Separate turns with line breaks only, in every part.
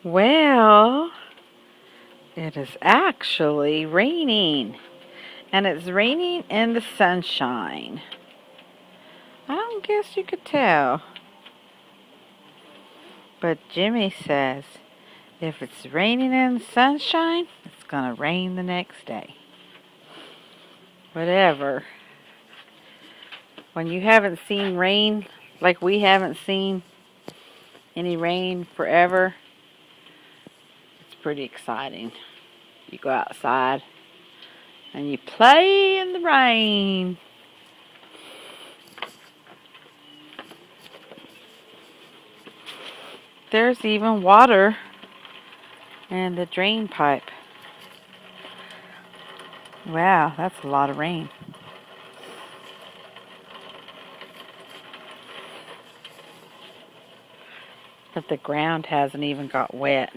Well, it is actually raining. And it's raining in the sunshine. I don't guess you could tell. But Jimmy says if it's raining in the sunshine, it's going to rain the next day. Whatever. When you haven't seen rain, like we haven't seen any rain forever, it's pretty exciting. You go outside and you play in the rain. There's even water in the drain pipe. Wow, that's a lot of rain. But the ground hasn't even got wet.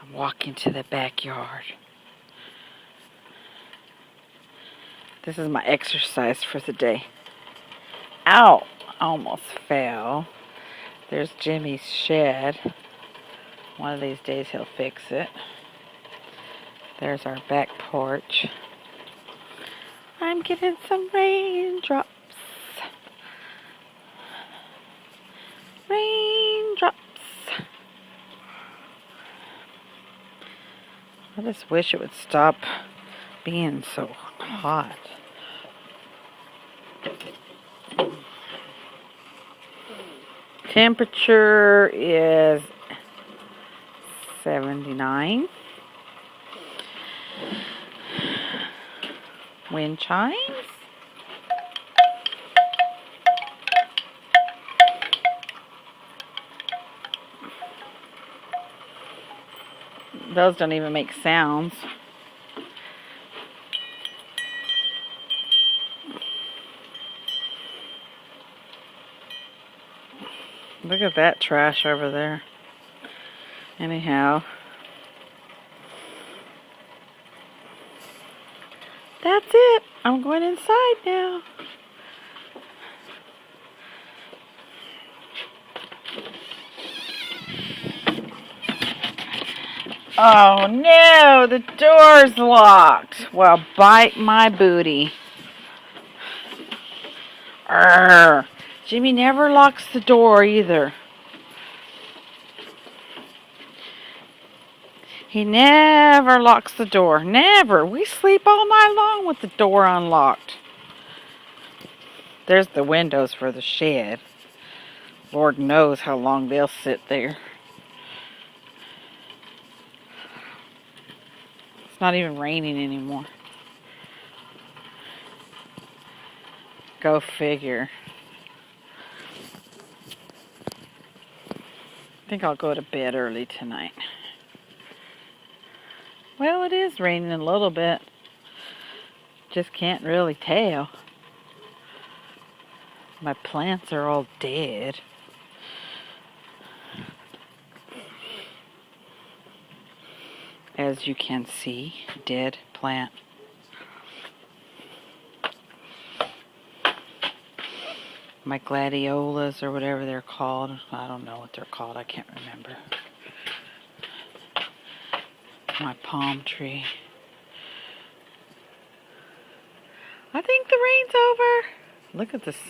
I'm walking to the backyard. This is my exercise for the day. Ow! I almost fell. There's Jimmy's shed. One of these days he'll fix it. There's our back porch. I'm getting some raindrops. Raindrops. I just wish it would stop being so hot. Temperature is 79. Wind chimes. Those don't even make sounds. Look at that trash over there. Anyhow, that's it. I'm going inside now. Oh no, the door's locked. Well, bite my booty. Arrgh. Jimmy never locks the door either. He never locks the door. Never. We sleep all night long with the door unlocked. There's the windows for the shed. Lord knows how long they'll sit there. It's not even raining anymore. Go figure. I think I'll go to bed early tonight. Well, it is raining a little bit. Just can't really tell. My plants are all dead. As you can see, dead plant. My gladiolas or whatever they're called. I don't know what they're called. I can't remember. My palm tree. I think the rain's over. Look at the sun.